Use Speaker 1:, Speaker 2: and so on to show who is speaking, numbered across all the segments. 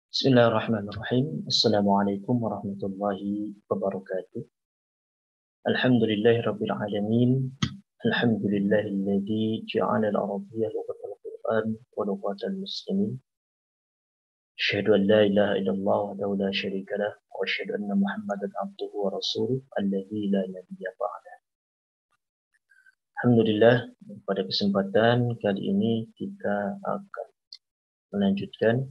Speaker 1: Bismillahirrahmanirrahim. Assalamualaikum warahmatullahi wabarakatuh. Alhamdulillahirabbil alamin. Alhamdulillahilladzi ja'ala al-arabiyyah lughatal Qur'an wa lughatal muslimin. Asyhadu an la ilaha illallah wahdahu la syarika lah wa asyhadu anna Muhammadan abduhu wa rasuluh alladzi la nabiyya ba'dah. Alhamdulillah, pada kesempatan kali ini kita akan melanjutkan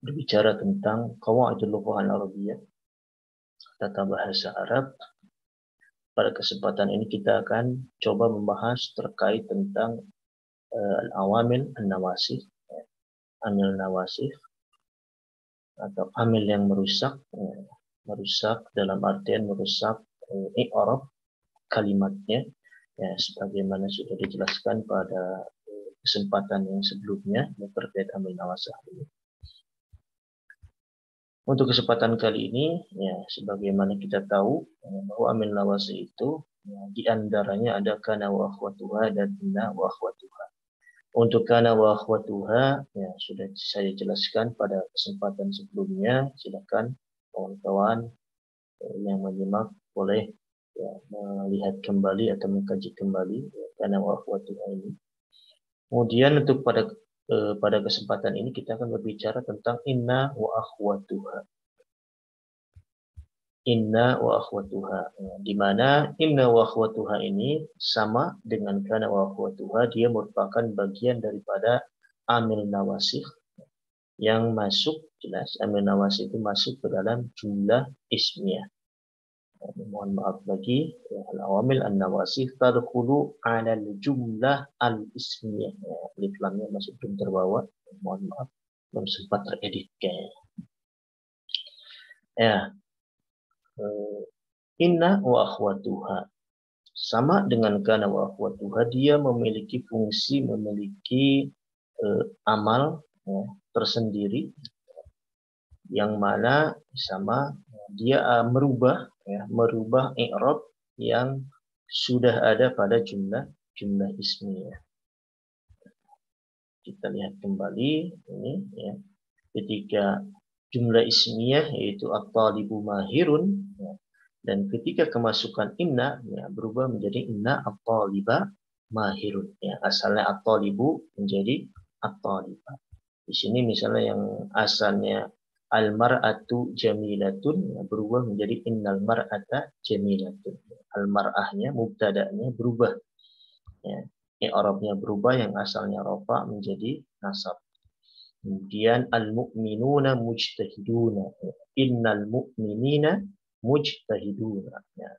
Speaker 1: berbicara tentang qawaidul lughah al-arabiyyah, tata bahasa Arab. Pada kesempatan ini kita akan coba membahas terkait tentang al-awamil an-nawasih, amil nawasih atau amil yang merusak, merusak dalam artian merusak i'rab kalimatnya, ya, sebagaimana sudah dijelaskan pada kesempatan yang sebelumnya terkait amil nawasih ini. Untuk kesempatan kali ini, ya, sebagaimana kita tahu bahwa amil nawasih itu ya, di antaranya ada kana wa akhwatuha dan inna wa akhwatuha. Untuk kana wa akhwatuha ya sudah saya jelaskan pada kesempatan sebelumnya. Silakan kawan-kawan yang menyimak boleh ya, melihat kembali atau mengkaji kembali ya, kana wa akhwatuha ini. Kemudian untuk pada kesempatan ini kita akan berbicara tentang inna wa akhwatuha. Inna wa akhwatuha, di mana inna wa akhwatuha ini sama dengan kana wa akhwatuha, dia merupakan bagian daripada amil nawasih yang masuk, jelas amil nawasih itu masuk ke dalam jumlah ismiyah. Mohon maaf lagi, al-awamil an-nawasih tadkhulu 'ala al-jumlah al-ismiyah. Alif lamnya masih belum terbawa, mohon maaf, belum sempat teredit kayaknya. Ya. Inna wa akhwatuha sama dengan kana wa akhwatuha, dia memiliki fungsi, memiliki amal ya, tersendiri yang mana sama dia merubah i'rab yang sudah ada pada jumlah ismiyah. Kita lihat kembali ini ya. Ketika jumlah ismiyah yaitu at-talibu mahirun ya, dan ketika kemasukan inna ya, berubah menjadi inna at-taliba mahirun ya, asalnya at-talibu menjadi at-taliba. Di sini misalnya yang asalnya al-mar'atu jamilatun ya, berubah menjadi innal mar'ata jamilatun. Al-mar'ahnya mubtada'nya berubah ya, i'rabnya berubah, yang asalnya rafa menjadi nasab. Kemudian al-mu'minuna mujtahiduna, innal mu'minina mujtahiduna ya.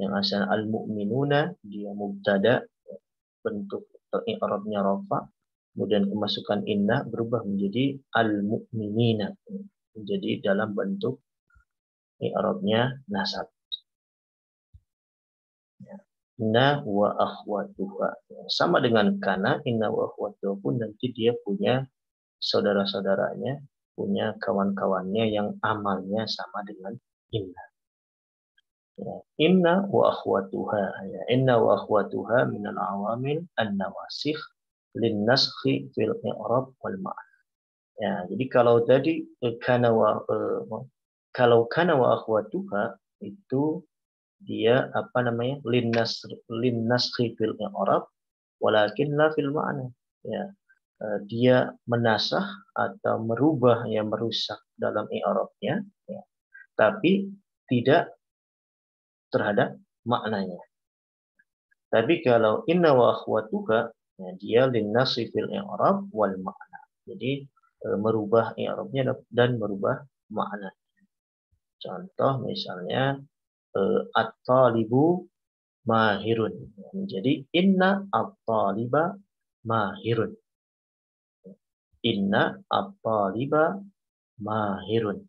Speaker 1: Yang asal al-mu'minuna dia mubtada, bentuk i'rabnya rafa, kemudian kemasukan inna berubah menjadi al-mu'minina, menjadi dalam bentuk i'rabnya nasab ya. Inna wa akhwatuha sama dengan kana, inna wa akhwatuha pun nanti dia punya saudara-saudaranya, punya kawan-kawannya yang amalnya sama dengan inna. Ya. Inna wa akhwatuha ya. Inna wa akhwatuha minal awamil an-nawasikh lin naskhi fil i'rab wal ma'na. Ya, jadi kalau tadi kalau kana wa akhwatuha itu dia apa namanya? Lin naskhi fil i'rab walakin la fil ma'na. Ya. Dia menasah atau merubah yang merusak dalam i'rabnya ya, tapi tidak terhadap maknanya. Tapi kalau inna wa akhwatuha ya, dia linnasi fil i'rab wal makna. Jadi merubah i'rabnya dan merubah makna. Contoh misalnya at-talibu mahirun menjadi inna at-taliba mahirun. Inna at-taliba mahirun.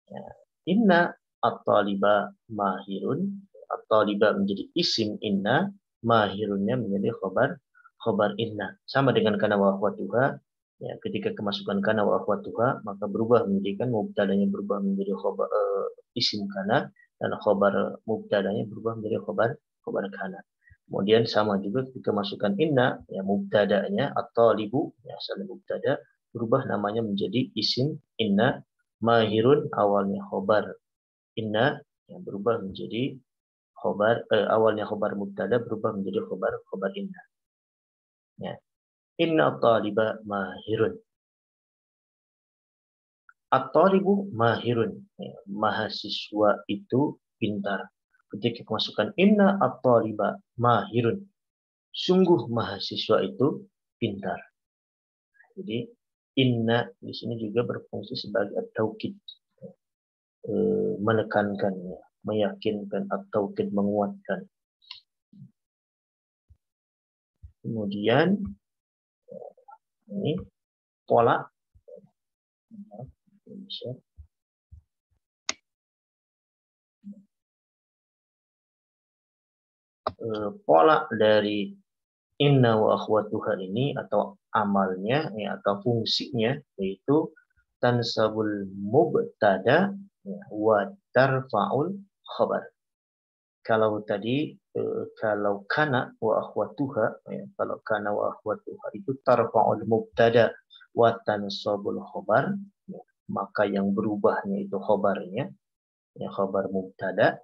Speaker 1: Ya. Inna at-taliba mahirun. At-taliba menjadi isim inna, mahirunnya menjadi khobar inna. Sama dengan kana wa akhwatuha. Ya, ketika kemasukan kana wa akhwatuha maka berubah menjadi kan mubtadanya berubah menjadi khobar isim kana, dan khobar mubtadanya berubah menjadi khobar kana. Kemudian sama juga ketika masukkan inna, ya mubtadanya at-talibu ya asalnya mubtada berubah namanya menjadi isim inna. Mahirun awalnya khobar inna yang berubah menjadi khobar, awalnya khobar mubtada berubah menjadi khobar inna. Ya. Inna taliba mahirun. At-talibu mahirun. Ya. Mahasiswa itu pintar. Ketika kemasukan inna at-taliba mahirun. Sungguh mahasiswa itu pintar. Jadi inna di sini juga berfungsi sebagai at-taukid, menekankan, meyakinkan, at-taukid menguatkan. Kemudian ini pola pola dari inna wa akhwatuha ini atau amalnya ya, atau fungsinya yaitu tansabul mubtada ya, wa tarfa'ul khabar. Kalau tadi kalau kana wa akhwatuha ya, kalau kana wa akhwatuha itu tarfa'ul mubtada wa tansabul khabar ya, maka yang berubahnya itu khabarnya ya, khabar mubtada.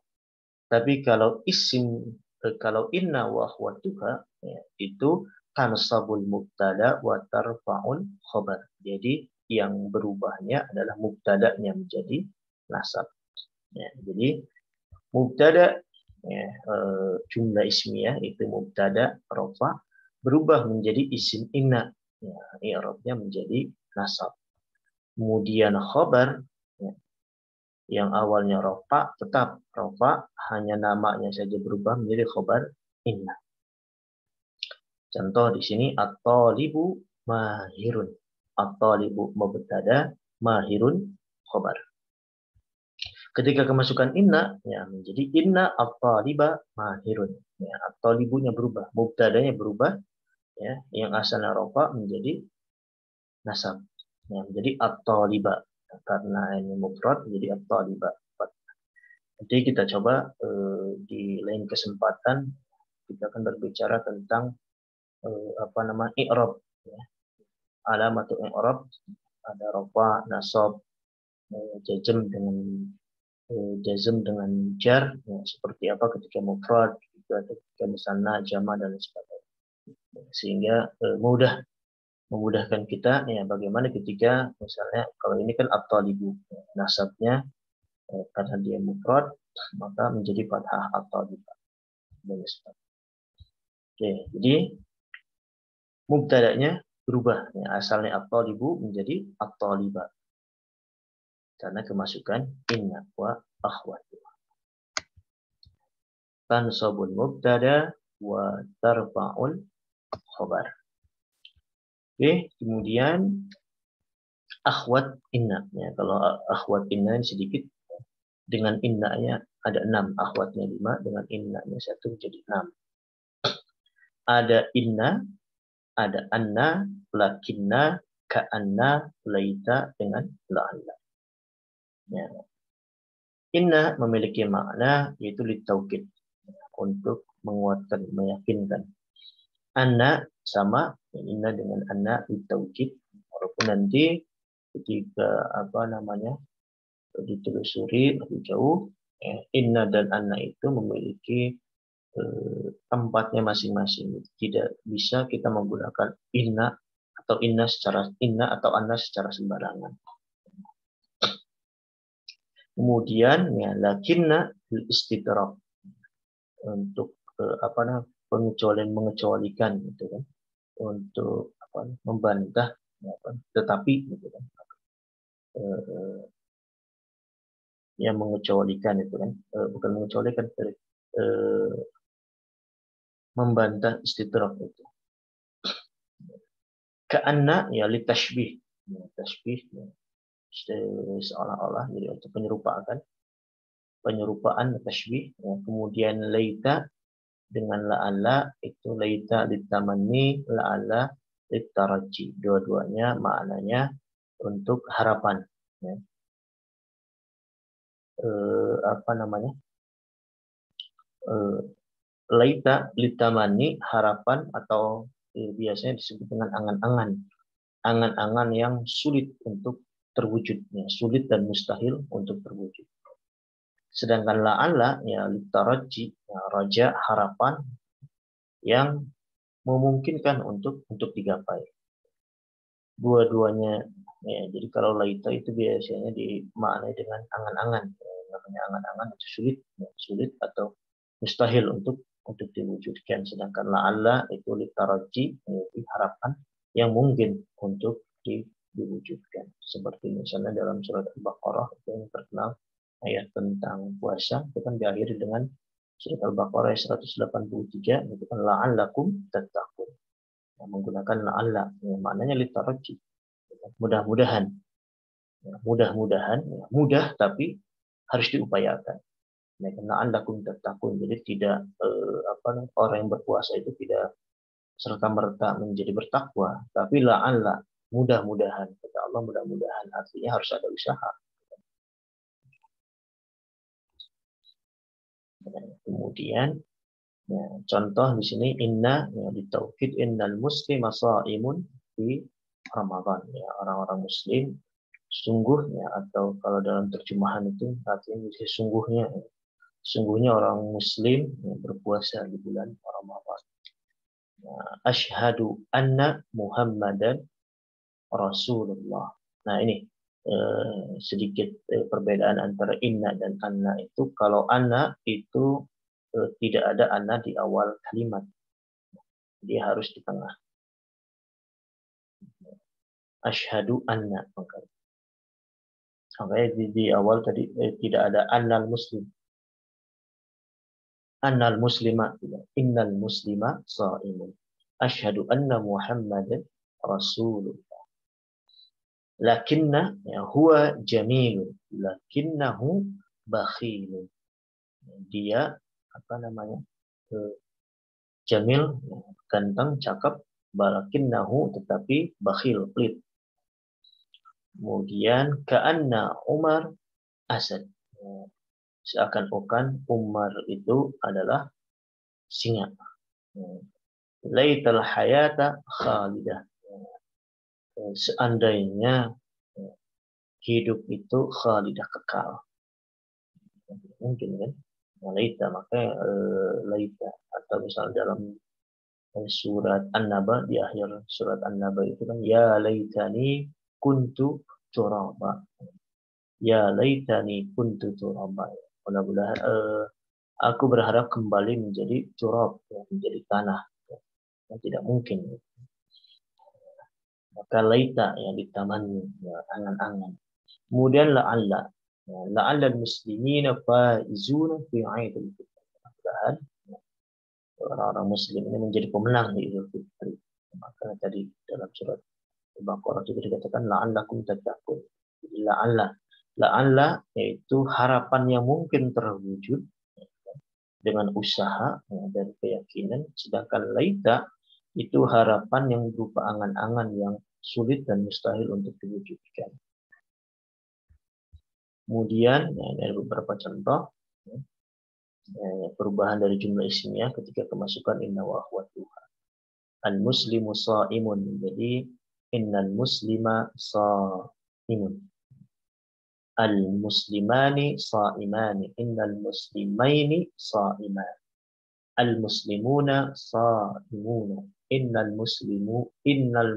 Speaker 1: Tapi kalau isim kalau inna wa akhwatuha ya, itu tansabul mubtada wa tarfa'ul khabar. Jadi yang berubahnya adalah mubtadanya menjadi nasab. Ya, jadi mubtada ya, jumlah ismiyah itu mubtada rafa berubah menjadi isim inna. Ya, i'rabnya menjadi nasab. Kemudian khabar ya, yang awalnya rofa tetap rofa, hanya namanya saja berubah menjadi khobar inna. Contoh di sini at-talibu mahirun. At-talibu mubtada, mahirun khobar. Ketika kemasukan inna ya menjadi inna at-taliba mahirun. Ya, at-talibunya berubah, mubtadanya berubah ya, yang asalnya rofa menjadi nasab. Ya, menjadi at-taliba. Karena ini mufrad menjadi at-taliba. Jadi kita coba di lain kesempatan kita akan berbicara tentang i'rab ya. Alamatul i'rab ada rafa, nasab, jazm dengan jar ya, seperti apa ketika mufrad atau ketika misalnya jama dan sebagainya. Sehingga memudahkan kita ya bagaimana ketika misalnya kalau ini kan at-talibu ya, nasabnya karena dia mufrad maka menjadi fathah at-taliba. Oke, jadi mubtada'nya berubah ya, asalnya at-talibu menjadi at-taliba karena kemasukan inna wa akhwatu. Tansabul mubtada wa tarfa'ul khabar. Oke, kemudian akhwat inna ya, kalau akhwat inna sedikit dengan innanya ada 6, akhwatnya 5 dengan innanya 1 jadi 6. Ada inna, ada anna, lakinna, ka'anna, laita dengan la'alla. Ya. Inna memiliki makna yaitu litaukid untuk menguatkan, meyakinkan. Anna sama inna dengan anna litaukid walaupun nanti ketika ditelusuri lebih jauh ya, inna dan anna itu memiliki tempatnya masing-masing. Tidak bisa kita menggunakan inna atau anna secara sembarangan. Kemudian ya lakinna istidrak untuk mengecualikan gitu kan, untuk membantah tetapi gitu kan, yang mengecualikan itu kan, bukan mengecualikan, membantah istidrak itu. Ka'anna ya li tashbih, ya, seolah-olah jadi untuk penyerupaan tashbih ya. Kemudian laita dengan la'alla itu laita litamanni, la'alla litaraji, dua-duanya maknanya untuk harapan ya. Laita litamani harapan atau biasanya disebut dengan angan-angan angan-angan yang sulit untuk terwujudnya, sulit dan mustahil untuk terwujud. Sedangkan la'alla ya litaraji, ya, raja harapan yang memungkinkan untuk digapai. Dua-duanya ya, jadi kalau laita itu biasanya dimaknai dengan angan-angan. Ya, namanya angan-angan itu sulit, ya, sulit atau mustahil untuk diwujudkan. Sedangkan la'alla itu litaraji, yaitu harapan yang mungkin untuk diwujudkan. Seperti misalnya dalam surat Al-Baqarah yang terkenal ayat tentang puasa itu kan diakhiri dengan surat Al-Baqarah 183 itu kan la'allakum tattaqun. Menggunakan la'alla yang maknanya litaraji. Mudah-mudahan. Ya, mudah-mudahan, ya, mudah tapi harus diupayakan. La'allakum tattaqun. Jadi tidak orang yang berpuasa itu tidak serta-merta menjadi bertakwa, tapi la'alla, mudah-mudahan. Kata Allah mudah-mudahan, artinya harus ada usaha. Kemudian ya, contoh di sini inna ya, di taukid innal muslima shaimun di Ramadan ya, orang-orang muslim sungguhnya, atau kalau dalam terjemahan itu artinya sesungguhnya, sungguhnya orang muslim yang berpuasa di bulan Ramadan. Asyhadu anna Muhammadan Rasulullah. Nah ini sedikit perbedaan antara inna dan anna itu. Kalau anna itu tidak ada anna di awal kalimat, dia harus di tengah. Asyhadu anna, makanya di awal tadi tidak ada annal muslim, annal muslima, innal muslima shaimun, asyhadu anna Muhammadan Rasulullah. Lakinna ya, huwa jamilun, lakinnahu bakhilun. Dia jamil, ganteng, cakep, lakinnahu tetapi bakhil, pelit. Kemudian ka'anna Umar asad. Seakan-akan Umar itu adalah singa. Laital hayata khalidah. Seandainya hidup itu khalidah, kekal. Mungkin kan? Laita, makanya laita. Atau misalnya dalam surat An-Naba, di akhir surat An-Naba itu kan ya laitani kuntu turaba. Ya laitani kuntu turaba. Mudah-mudahan aku berharap kembali menjadi turab, menjadi tanah. Yang tidak mungkin. Maka laita yang ditamani, ya, angan-angan. Kemudian la'alla. La'alla al-muslimina faizuna fi 'aidil fitr. Mudah-mudahan orang-orang muslim ini menjadi pemenang di Idul Fitri. Maka tadi dalam surat Al-Baqarah juga dikatakan la'allakum tattaqun. La'alla yaitu harapan yang mungkin terwujud dengan usaha dan keyakinan, sedangkan laita itu harapan yang berupa angan-angan yang sulit dan mustahil untuk diwujudkan. Kemudian ada beberapa contoh perubahan dari jumlah isimnya ketika kemasukan inna wa akhwatuha. Al-muslimu sha'imun, jadi innal muslima sha'imun. Al-muslimani sha'imani, innal muslimaini sha'iman. Al-muslimuna sha'imuna, innal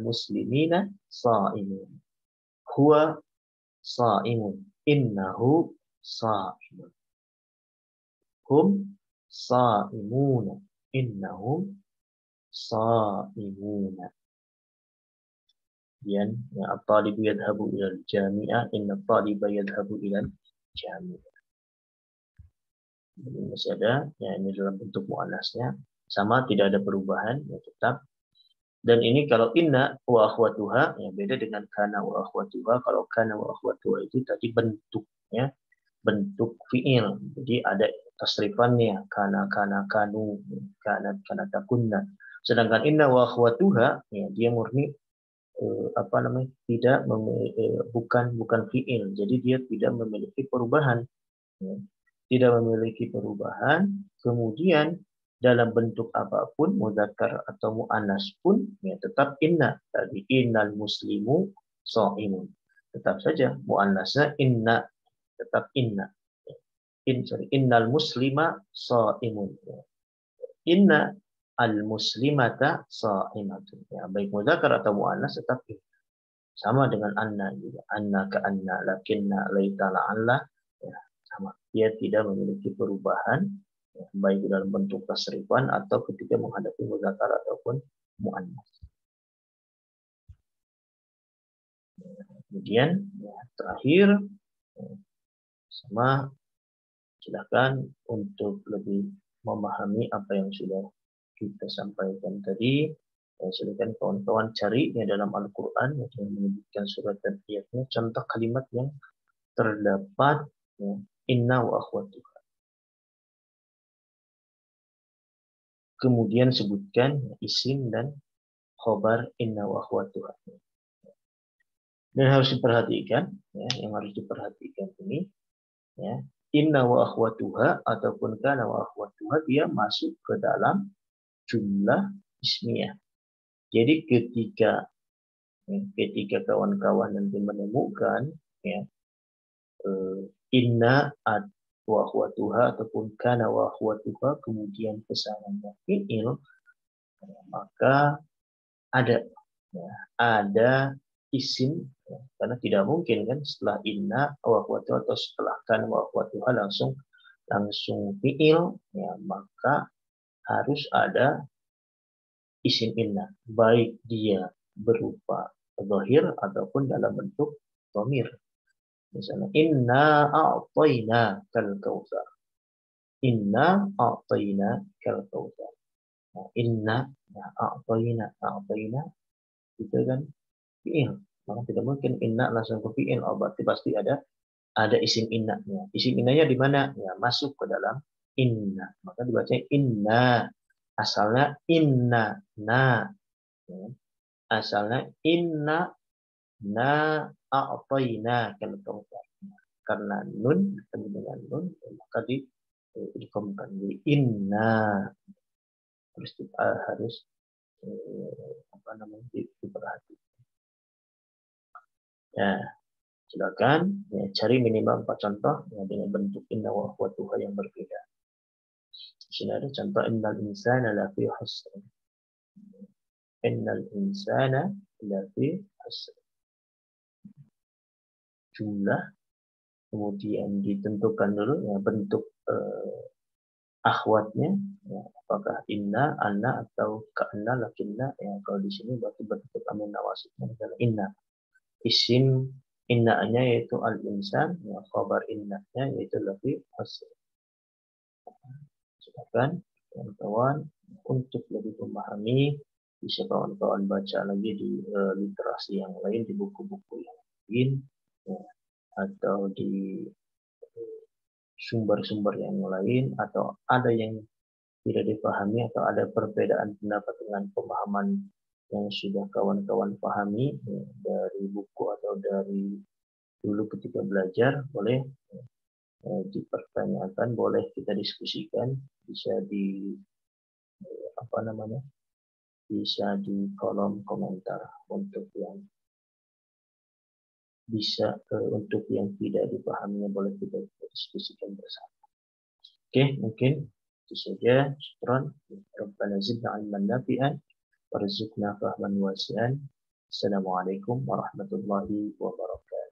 Speaker 1: muslimina sha'imun. Huwa sha'imun, innahu sha'imun. Hum sha'imuna, innahum sha'imuna. Kemudian at-talibu yadhhabu ilal jami'ah, inna at-taliba yadhhabu ilal jami'ah. Jadi masih ada, ya ini dalam bentuk muannasnya sama, tidak ada perubahan, ya tetap. Dan ini kalau inna wa akhwatuha, ya beda dengan kana wa akhwatuha. Kalau kana wa akhwatuha itu tadi bentuknya bentuk fi'il, jadi ada tasrifannya, kana kanu, kana takunna. Sedangkan inna wa akhwatuha, ya dia murni tidak bukan fi'il, jadi dia tidak memiliki perubahan, ya. Tidak memiliki perubahan. Kemudian dalam bentuk apapun, mudzakkar atau muannas pun, ya tetap inna. Tadi innal muslimu shaimun. Tetap saja muannasnya inna, tetap inna. Innal muslima shaimun. Inna al muslimata shaimatun. Ya, baik mudzakkar atau muannas tetap inna. Sama dengan anna juga. Anna ka anna, lakinna, laita, la'alla. Ya, sama. Dia tidak memiliki perubahan, ya, baik dalam bentuk tasrifan atau ketika menghadapi mudzakkar ataupun muannas. Kemudian ya, terakhir, sama silakan untuk lebih memahami apa yang sudah kita sampaikan tadi. Silakan kawan-kawan cari ya dalam Al-Quran yang menyebutkan surat dan ayatnya contoh kalimat yang terdapat ya, inna wa akhwatuha. Kemudian sebutkan isim dan khobar inna wa akhwatuha. Dan harus diperhatikan, ya, yang harus diperhatikan ini, ya, inna wa akhwatuha ataupun kana wa akhwatuha dia masuk ke dalam jumlah ismiyah. Jadi ketika kawan-kawan nanti menemukan ya, inna wa akhwatuha ataupun kana wa akhwatuha kemudian pesanannya fi'il, maka ada ya, ada isim ya, karena tidak mungkin kan setelah inna wa akhwatuha atau setelah kana wa akhwatuha langsung fi'il ya, maka harus ada isim inna, baik dia berupa zahir ataupun dalam bentuk dhamir. Misalnya inna a'tayna kal kautsar. Inna a'tayna kal kautsar. Nah, inna a'tayna itu kan fi'il. Maka tidak mungkin inna langsung ke fi'il, berarti pasti ada isim innanya. Isim innanya di mana? Ya, masuk ke dalam inna. Maka dibaca inna. Asalnya inna na. Ya. Asalnya inna na a'tayna kal kautsar. Karena nun ketemu dengan nun maka dikomkan di inna. Terus harus diperhatikan. Ya, silakan ya, cari minimal 4 contoh ya, dengan bentuk inna wa akhwatuha yang berbeda. Di sini ada contoh innal insana lafi khusr. Innal insana lafi khusr. Jumlah, kemudian ditentukan dulu ya, bentuk akhwatnya ya, apakah inna, anna atau ka'anna, lakinna ya, kalau di sini berarti bentuk amin nawasibnya adalah inna. Isim inna-nya yaitu al-insan, ya, khabar inna-nya yaitu lafi khusr. Silakan kawan-kawan untuk lebih memahami, bisa kawan-kawan baca lagi di literasi yang lain, di buku-buku yang lain ya, atau di sumber-sumber yang lain, atau ada yang tidak dipahami atau ada perbedaan pendapat dengan pemahaman yang sudah kawan-kawan pahami ya, dari buku atau dari dulu ketika belajar, boleh dipertanyakan, boleh kita diskusikan, bisa bisa di kolom komentar untuk yang untuk yang tidak dipahaminya boleh kita diskusikan bersama. Oke, mungkin itu saja. Syukran. Rabbana zidna ilman nafi'an warzuqna fahman wasi'an. Assalamualaikum warahmatullahi wabarakatuh.